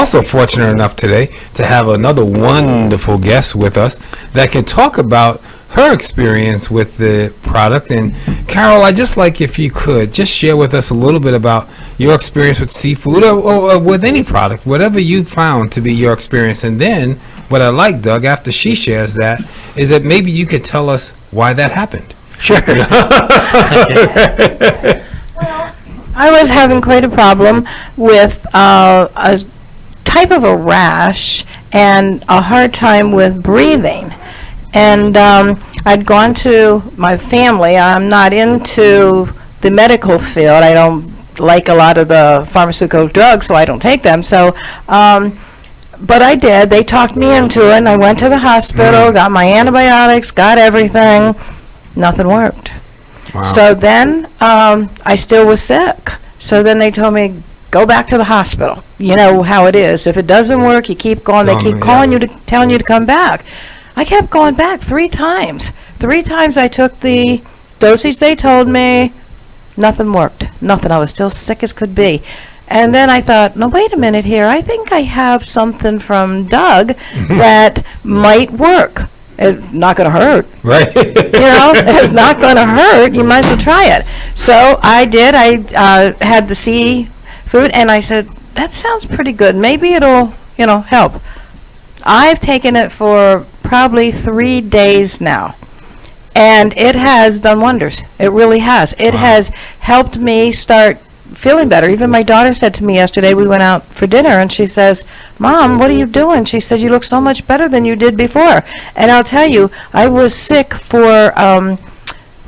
also fortunate enough today to have another wonderful guest with us that can talk about her experience with the product. And Carol, I'd just like if you could just share with us a little bit about your experience with seafood or with any product, whatever you found to be your experience. And then what I like, Doug, after she shares that, is that maybe you could tell us why that happened. Sure. I was having quite a problem with a type of a rash and a hard time with breathing. And I'd gone to my family. I'm not into the medical field. I don't like a lot of the pharmaceutical drugs, so I don't take them. So, but I did. They talked me into it, and I went to the hospital, got my antibiotics, got everything. Nothing worked. Wow. So then I still was sick. So then they told me, go back to the hospital. You know how it is. If it doesn't work, you keep going. They keep calling you, telling you to come back. I kept going back 3 times. 3 times I took the dosage they told me. Nothing worked. Nothing. I was still sick as could be. And then I thought, no, wait a minute here. I think I have something from Doug that might work. It's not going to hurt. Right. You know, it's not going to hurt. You might as well try it. So I did. I had the seafood, and I said, that sounds pretty good. Maybe it'll, you know, help. I've taken it for probably 3 days now, and it has done wonders. It really has. It has helped me start feeling better. Even my daughter said to me yesterday, we went out for dinner, and she says, Mom, what are you doing? She said, you look so much better than you did before. And I'll tell you, I was sick for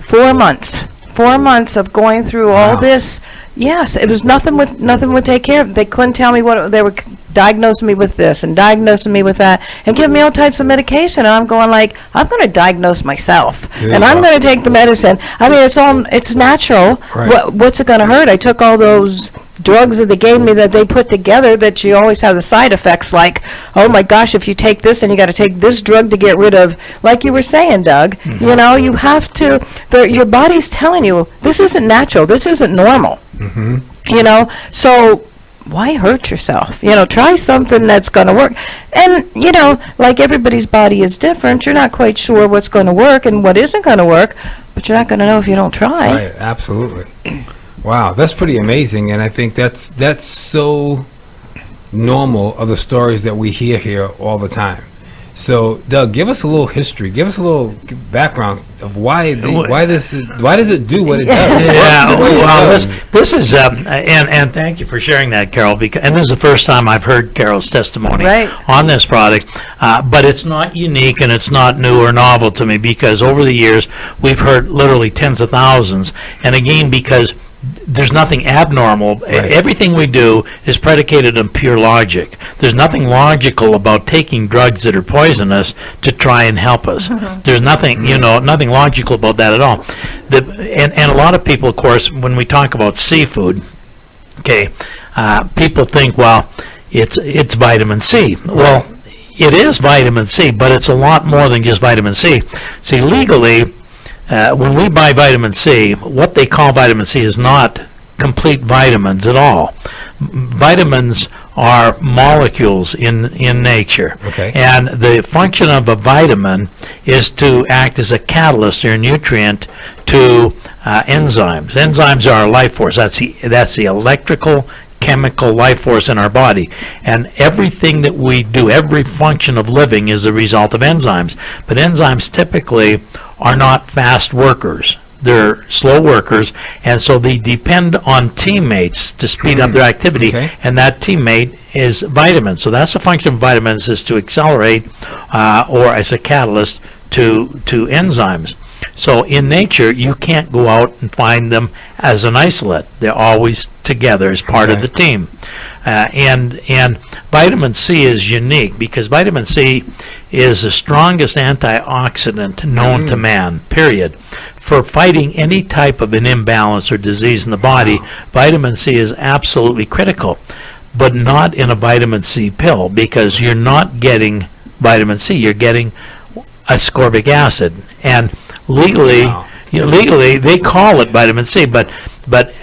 4 months. 4 months of going through all this. Yes, it was nothing would take care of it. They couldn't tell me what they were diagnosing me with this and diagnosing me with that and giving me all types of medication. And I'm going like, I'm going to diagnose myself, and I'm going to take the medicine. I mean, it's natural. Right. What's it going to hurt? I took all those drugs that they gave me that they put together that you always have the side effects, like, oh my gosh, if you take this and you got to take this drug to get rid of, like you were saying, Doug, you know, you have to, your body's telling you, this isn't natural, this isn't normal, you know, so why hurt yourself? You know, try something that's going to work. And, you know, like everybody's body is different, you're not quite sure what's going to work and what isn't going to work, but you're not going to know if you don't try. Right, absolutely. Wow, that's pretty amazing, and I think that's so normal of the stories that we hear here all the time. So, Doug, give us a little history. Give us a little background of why does it do what it does? Yeah, well, this is and thank you for sharing that, Carol. And this is the first time I've heard Carol's testimony on this product. But it's not unique and it's not new or novel to me, because over the years we've heard literally tens of thousands. And again, because there's nothing abnormal. Right. Everything we do is predicated on pure logic. There's nothing logical about taking drugs that are poisonous to try and help us. There's nothing, you know, nothing logical about that at all. And a lot of people, of course, when we talk about seafood, okay, people think, well, it's vitamin C. Well, it is vitamin C, but it's a lot more than just vitamin C. See, legally, when we buy vitamin C, what they call vitamin C is not complete vitamins at all. Vitamins are molecules in nature. Okay. And the function of a vitamin is to act as a catalyst or a nutrient to enzymes. Enzymes are our life force. That's the electrical chemical life force in our body, and everything that we do, every function of living, is a result of enzymes. But enzymes typically are not fast workers. They're slow workers, and so they depend on teammates to speed up their activity, and that teammate is vitamins. So that's the function of vitamins, is to accelerate or as a catalyst to enzymes. So in nature, you can't go out and find them as an isolate. They're always together as part of the team. And vitamin C is unique because vitamin C is the strongest antioxidant known to man, period. For fighting any type of an imbalance or disease in the body, vitamin C is absolutely critical, but not in a vitamin C pill, because you're not getting vitamin C, you're getting ascorbic acid. And legally, legally they call it vitamin C, but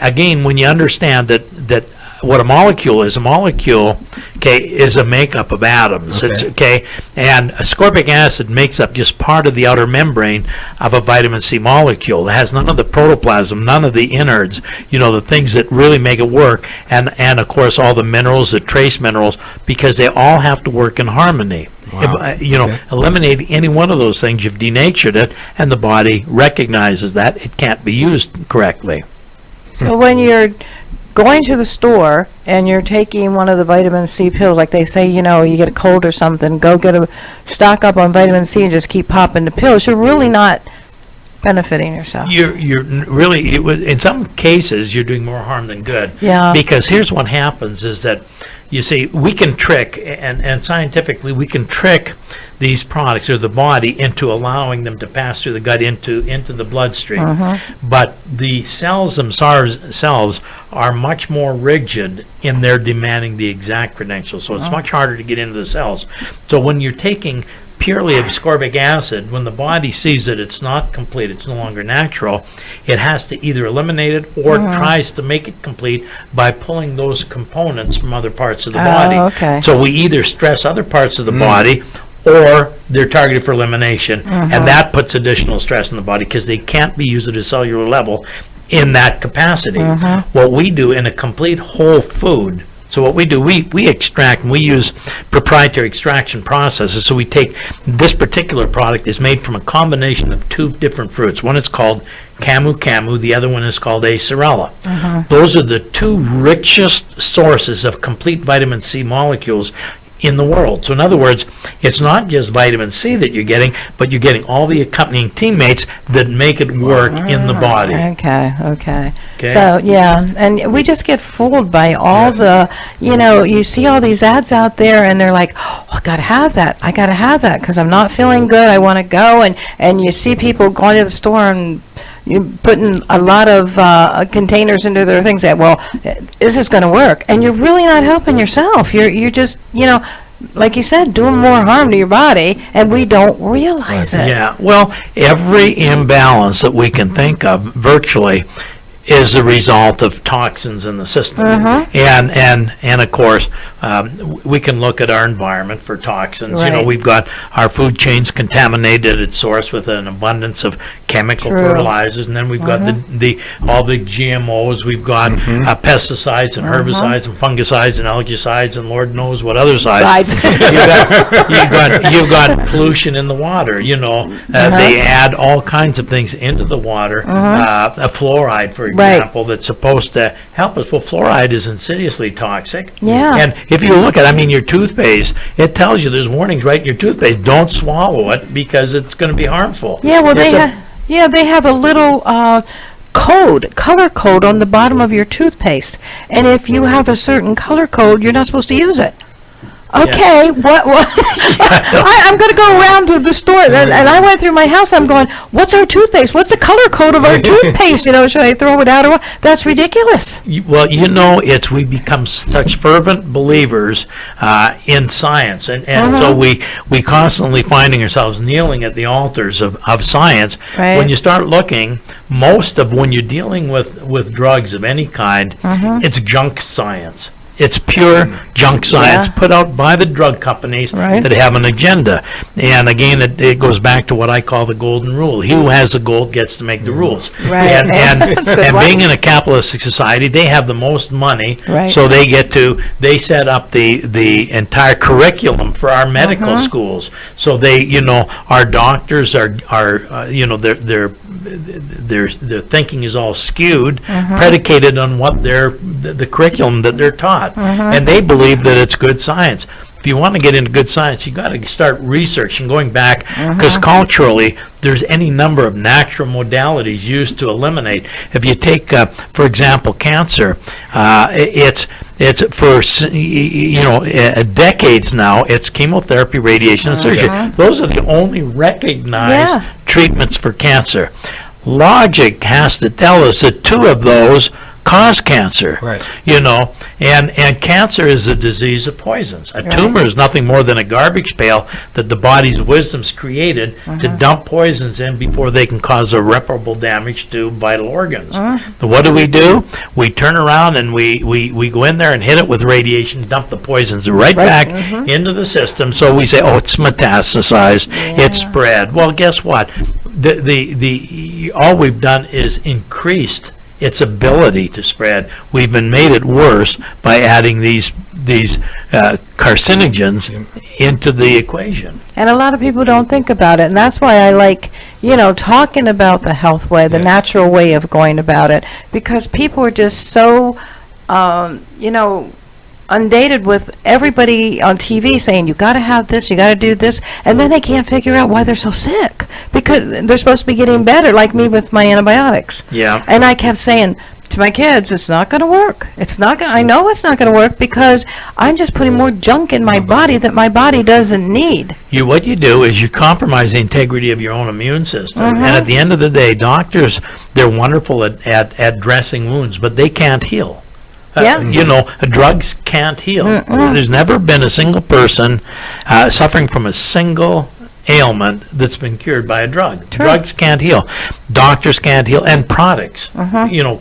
again, when you understand that what a molecule is. A molecule, okay, is a makeup of atoms. Okay. It's okay, and ascorbic acid makes up just part of the outer membrane of a vitamin C molecule. It has none of the protoplasm, none of the innards, the things that really make it work, and of course all the minerals, the trace minerals, because they all have to work in harmony. Wow. Okay. Eliminating any one of those things, you've denatured it, and the body recognizes that it can't be used correctly. So when you're going to the store and you're taking one of the vitamin C pills, like they say, you get a cold or something, go get stock up on vitamin C and just keep popping the pills, you're really not benefiting yourself. You're really, in some cases, you're doing more harm than good. Yeah. Because here's what happens is that, you see, we can trick, and scientifically, we can trick these products or the body into allowing them to pass through the gut into the bloodstream. But the cells themselves are much more rigid in their demanding the exact credentials. So it's much harder to get into the cells. So when you're taking purely ascorbic acid, when the body sees that it's not complete, it's no longer natural, it has to either eliminate it or tries to make it complete by pulling those components from other parts of the body. Okay. So we either stress other parts of the body or they're targeted for elimination, and that puts additional stress in the body because they can't be used at a cellular level in that capacity. What we do in a complete whole food, so what we do, we extract, and we use proprietary extraction processes. So we take, this particular product is made from a combination of two different fruits. One is called camu, the other one is called acerella. Those are the two richest sources of complete vitamin C molecules in the world. So in other words, it's not just vitamin C that you're getting, but you're getting all the accompanying teammates that make it work in the body. Okay. So, yeah, and we just get fooled by all the, you see all these ads out there, and they're like, oh, I gotta have that, because I'm not feeling good, I want to go, and you see people going to the store and you're putting a lot of containers into their things that, well, this is going to work, and you're really not helping yourself. You're just, like you said, doing more harm to your body, and we don't realize it. Yeah, well, every imbalance that we can think of virtually is the result of toxins in the system. And of course, we can look at our environment for toxins. Right. We've got our food chains contaminated at source with an abundance of chemical fertilizers, and then we've got all the GMOs. We've got pesticides and herbicides and fungicides and algicides and Lord knows what other sides. You've got pollution in the water. They add all kinds of things into the water. A fluoride, for example, that's supposed to help us. Well, fluoride is insidiously toxic. Yeah. And if you look at, your toothpaste, it tells you there's warnings right in your toothpaste. Don't swallow it because it's going to be harmful. Yeah, well, they have a little color code on the bottom of your toothpaste, and if you have a certain color code, you're not supposed to use it. Okay, what? I'm going to go around to the store, and I went through my house. I'm going, what's our toothpaste? What's the color code of our toothpaste? Should I throw it out or what? That's ridiculous. Well, we become such fervent believers in science, and so we constantly finding ourselves kneeling at the altars of science. Right. When you start looking, when you're dealing with drugs of any kind, it's junk science. It's pure junk science put out by the drug companies that have an agenda. And again, it goes back to what I call the golden rule. He who has the gold gets to make the rules. Right. And being in a capitalistic society, they have the most money, so they set up the entire curriculum for our medical schools. So our doctors their thinking is all skewed, predicated on what the curriculum that they're taught. And they believe that it's good science. If you want to get into good science, you got to start researching, going back, because culturally, there's any number of natural modalities used to eliminate. If you take, for example, cancer, it's for decades now. It's chemotherapy, radiation, and surgery. Those are the only recognized treatments for cancer. Logic has to tell us that two of those cause cancer. Right. You know, and cancer is a disease of poisons. A tumor is nothing more than a garbage pail that the body's wisdom's created to dump poisons in before they can cause irreparable damage to vital organs. What do? We turn around and we go in there and hit it with radiation, dump the poisons right back into the system. So we say, oh, it's metastasized, it's spread. Well, guess what? All we've done is increased its ability to spread. We've been made it worse by adding these carcinogens into the equation. And a lot of people don't think about it, and that's why I like, talking about the health way, the natural way of going about it, because people are just so, undated with everybody on TV saying, you got to have this, you got to do this, and then they can't figure out why they're so sick, because they're supposed to be getting better, like me with my antibiotics. Yeah. And I kept saying to my kids, it's not going to work. I know it's not going to work because I'm just putting more junk in my body that my body doesn't need. What you do is you compromise the integrity of your own immune system. And at the end of the day, doctors, they're wonderful at dressing wounds, but they can't heal. Drugs can't heal. There's never been a single person suffering from a single ailment that's been cured by a drug. True. Drugs can't heal. Doctors can't heal, and products,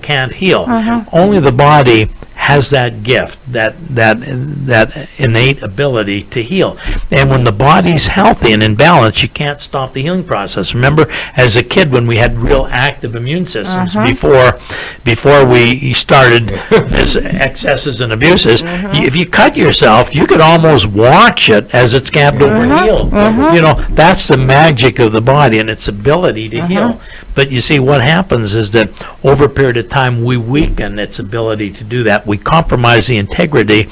can't heal. Only the body has that gift, that innate ability to heal. And when the body's healthy and in balance, you can't stop the healing process. Remember, as a kid, when we had real active immune systems before we started as excesses and abuses, if you cut yourself, you could almost watch it as it scabbed over and healed. That's the magic of the body and its ability to heal. But you see, what happens is that over a period of time, we weaken its ability to do that. We compromise the integrity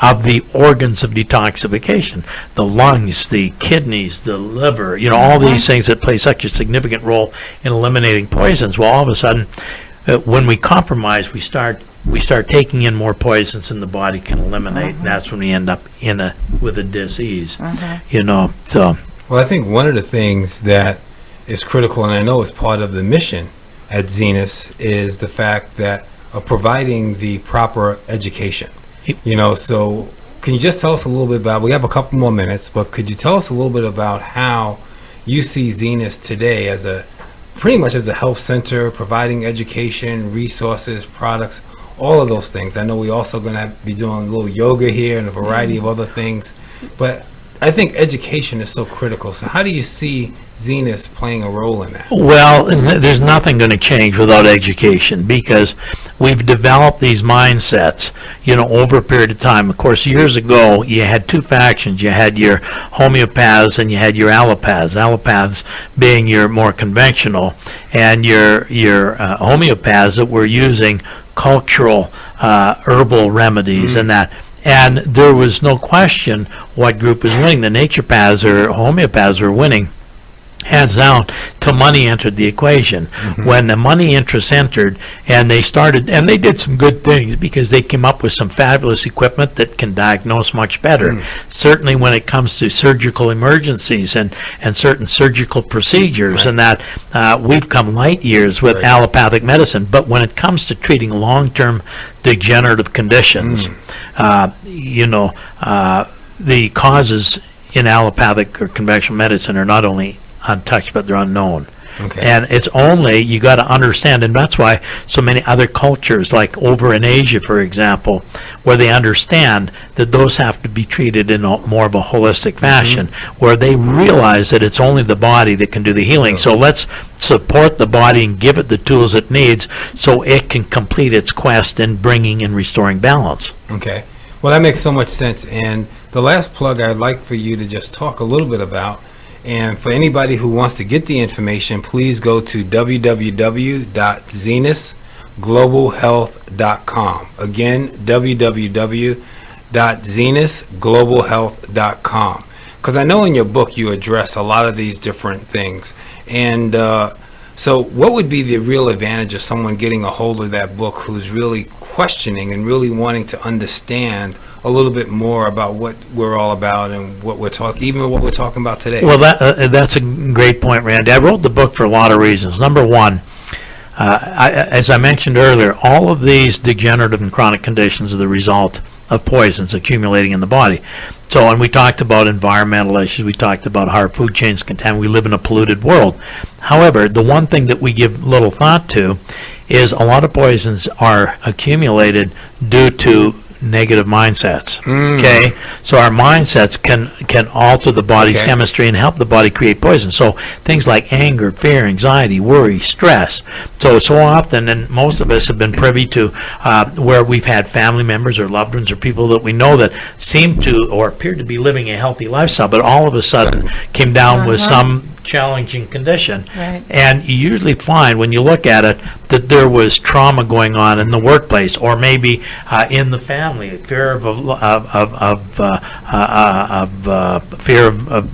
of the organs of detoxification, the lungs, the kidneys, the liver, all these things that play such a significant role in eliminating poisons. Well, all of a sudden, when we compromise, we start taking in more poisons than the body can eliminate, and that's when we end up with a disease. So. Well, I think one of the things that is critical, and I know it's part of the mission at Zenus, is the fact that of providing the proper education. So can you just tell us a little bit about, we have a couple more minutes, but could you tell us a little bit about how you see Zenus today as pretty much as a health center, providing education, resources, products, all of those things. I know we're also going to be doing a little yoga here and a variety of other things, but I think education is so critical. So how do you see Zenus playing a role in that? Well, there's nothing going to change without education, because we've developed these mindsets, over a period of time. Of course, years ago, you had two factions. You had your homeopaths and you had your allopaths. Allopaths being your more conventional, and your homeopaths that were using cultural herbal remedies and that. And there was no question what group was winning. The naturopaths or homeopaths were winning, hands down, till money entered the equation. When the money interests entered, and they did some good things, because they came up with some fabulous equipment that can diagnose much better. Certainly when it comes to surgical emergencies and certain surgical procedures, and that we've come light years with allopathic medicine. But when it comes to treating long-term degenerative conditions, the causes in allopathic or conventional medicine are not only untouched, but they're unknown. And it's only, you got to understand, and that's why so many other cultures, like over in Asia, for example, where they understand that those have to be treated in more of a holistic fashion, where they realize that it's only the body that can do the healing. So let's support the body and give it the tools it needs so it can complete its quest in bringing and restoring balance. Okay. Well, that makes so much sense. And the last plug I'd like for you to just talk a little bit about, and for anybody who wants to get the information, please go to www.zenusglobalhealth.com. Again, www.zenusglobalhealth.com. Because I know in your book you address a lot of these different things. And so what would be the real advantage of someone getting a hold of that book who's really questioning and really wanting to understand a little bit more about what we're all about and what we're talking, even what we're talking about today? Well, that's a great point, Randy. I wrote the book for a lot of reasons. Number one, as I mentioned earlier, all of these degenerative and chronic conditions are the result of poisons accumulating in the body. So, and we talked about environmental issues, we talked about how our food chains contaminate, we live in a polluted world. However, the one thing that we give little thought to is a lot of poisons are accumulated due to negative mindsets. Okay, so our mindsets can alter the body's chemistry and help the body create poison. So things like anger, fear, anxiety, worry, stress. So often, and most of us have been privy to where we've had family members or loved ones or people that we know that seem to or appear to be living a healthy lifestyle, but all of a sudden came down with some challenging condition. Right. And you usually find when you look at it that there was trauma going on in the workplace or maybe in the family, fear of fear of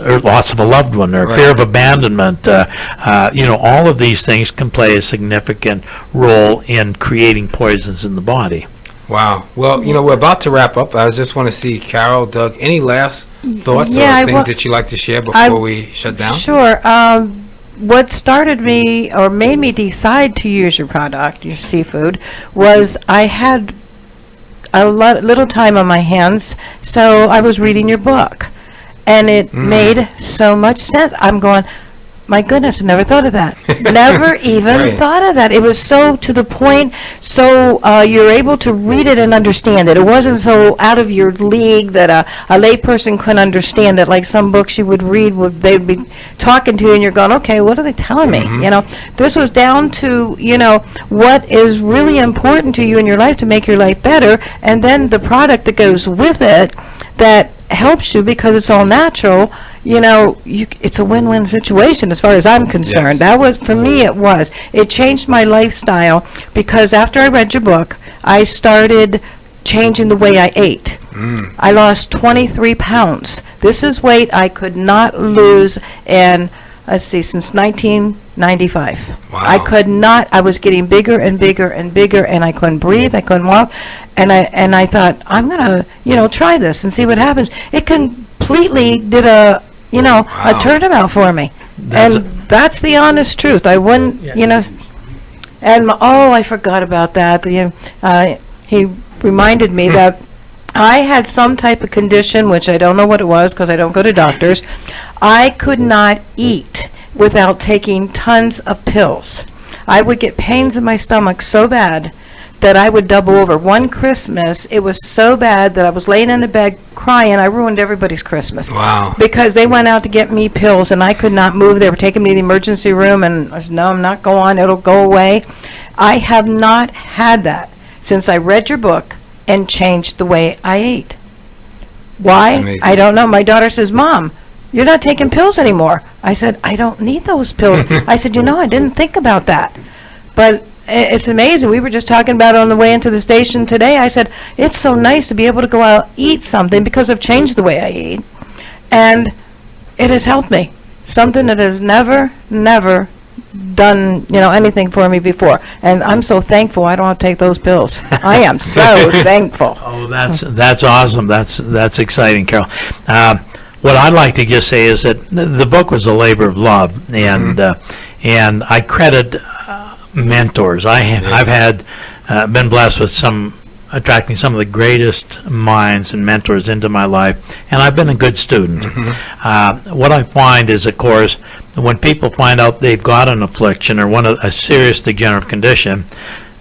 or loss of a loved one or fear of abandonment. All of these things can play a significant role in creating poisons in the body. Wow. Well, we're about to wrap up. I just want to see, Carol, Doug, any last thoughts or things that you'd like to share before we shut down? Sure. What started me or made me decide to use your product, your seafood, was I had little time on my hands, so I was reading your book. And it made so much sense. I'm going, my goodness, I never thought of that. Never even thought of that. It was so to the point, so you're able to read it and understand it. It wasn't so out of your league that a layperson couldn't understand it. Like some books you would read, they'd be talking to you and you're going, okay, what are they telling me? This was down to, what is really important to you in your life to make your life better, and then the product that goes with it that helps you because it's all natural. It's a win-win situation as far as I'm concerned. That was, for me, it changed my lifestyle because after I read your book, I started changing the way I ate. I lost 23 pounds. This is weight I could not lose since 1995. Wow. I could not, I was getting bigger and bigger and bigger, and I couldn't breathe, I couldn't walk, and I thought, I'm going to, try this and see what happens. It completely did a turnabout for me. That's the honest truth. I wouldn't, and I forgot about that. He reminded me that I had some type of condition, which I don't know what it was because I don't go to doctors. I could not eat without taking tons of pills. I would get pains in my stomach so bad that I would double over. One Christmas, it was so bad that I was laying in the bed crying. I ruined everybody's Christmas. Wow. Because they went out to get me pills, and I could not move. They were taking me to the emergency room, and I said, no, I'm not going. It'll go away. I have not had that since I read your book and changed the way I ate. Why? I don't know. My daughter says, Mom, you're not taking pills anymore. I said, I don't need those pills. I said, I didn't think about that. But it's amazing. We were just talking about it on the way into the station today. I said, it's so nice to be able to go out eat something because I've changed the way I eat. And it has helped me. Something that has never done, anything for me before. And I'm so thankful I don't have to take those pills. I am so thankful. Oh, that's awesome. That's exciting, Carol. What I'd like to just say is that the book was a labor of love, and I credit mentors. I've had been blessed with attracting some of the greatest minds and mentors into my life, and I've been a good student. What I find is, of course, when people find out they've got an affliction or a serious degenerative condition,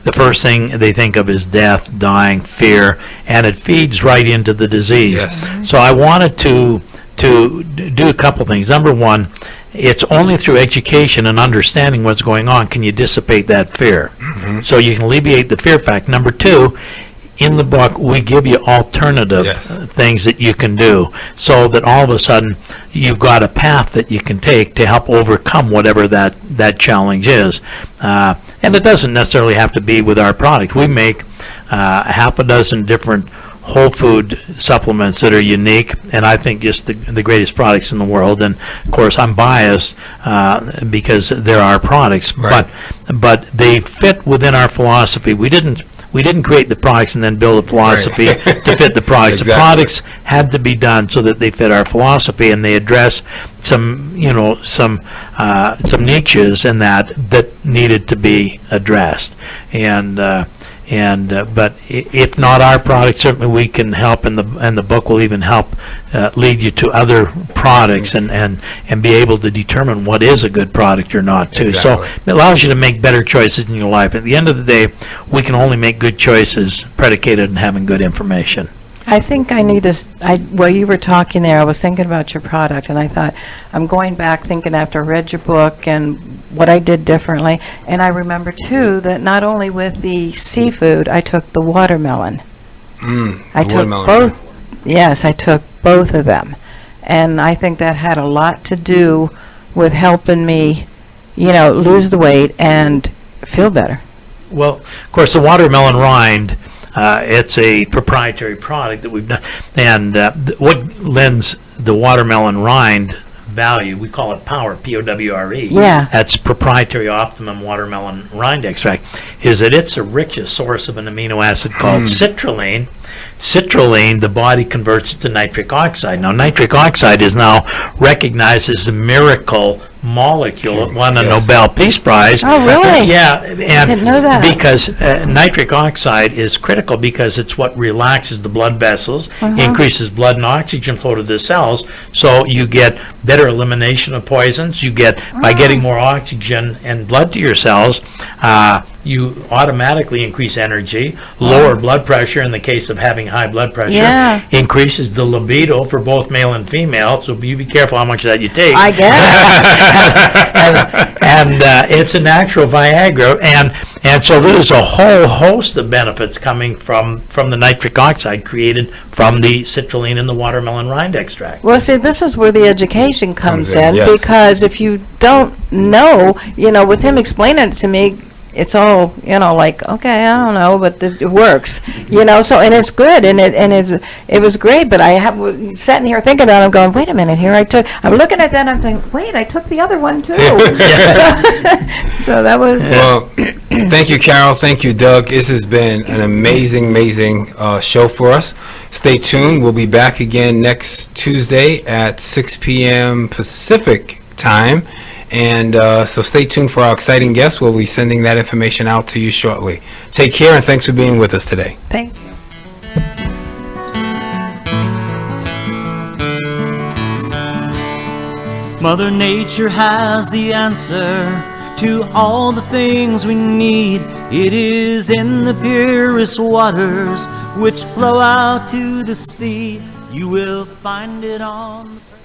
the first thing they think of is death, dying, fear, and it feeds right into the disease. Yes. So I wanted to do a couple things. Number one, it's only through education and understanding what's going on can you dissipate that fear. So you can alleviate the fear fact. Number two, in the book, we give you alternative things that you can do so that all of a sudden you've got a path that you can take to help overcome whatever that challenge is. And it doesn't necessarily have to be with our product. We make half a dozen different whole food supplements that are unique, and I think just the greatest products in the world. And of course I'm biased because they're our products, but they fit within our philosophy. We didn't We didn't create the products and then build a philosophy to fit the products. Exactly. The products had to be done so that they fit our philosophy, and they address some, some niches in that needed to be addressed. But if not our product, certainly we can help, and the book will even help lead you to other products and be able to determine what is a good product or not too. Exactly. So it allows you to make better choices in your life. At the end of the day, we can only make good choices predicated on having good information. I think I need to, while you were talking there, I was thinking about your product, and I thought, I'm going back thinking after I read your book and what I did differently, and I remember too that not only with the seafood, I took the watermelon. I took both. Yes, I took both of them, and I think that had a lot to do with helping me, lose the weight and feel better. Well, of course, the watermelon rind, it's a proprietary product that we've done, and what lends the watermelon rind value, we call it power, P-O-W-R-E. Yeah. That's proprietary optimum watermelon rind extract, is that it's the richest source of an amino acid called citrulline. Citrulline, the body converts to nitric oxide. Now, nitric oxide is now recognized as the miracle molecule. It won a Nobel Peace Prize. Oh, really? Yeah, and I didn't know that. because nitric oxide is critical because it's what relaxes the blood vessels, increases blood and oxygen flow to the cells, so you get better elimination of poisons. You get, by getting more oxygen and blood to your cells, you automatically increase energy, lower blood pressure in the case of having high blood pressure, increases the libido for both male and female, so you be careful how much of that you take. I guess. and it's a natural Viagra, and so there's a whole host of benefits coming from the nitric oxide created from the citrulline in the watermelon rind extract. Well, see, this is where the education comes in, yes. because if you don't know, with him explaining it to me, it's all, like, okay, I don't know, but it works, so, and it's good, and it was great, but I was sitting here thinking about it, I'm going, wait a minute, I'm looking at that, and I'm thinking, wait, I took the other one too. So that was... Well, thank you, Carol. Thank you, Doug. This has been an amazing show for us. Stay tuned. We'll be back again next Tuesday at 6 p.m. Pacific time. And so stay tuned for our exciting guests. We'll be sending that information out to you shortly. Take care, and thanks for being with us today. Thank you. Mother Nature has the answer to all the things we need. It is in the purest waters which flow out to the sea. You will find it on the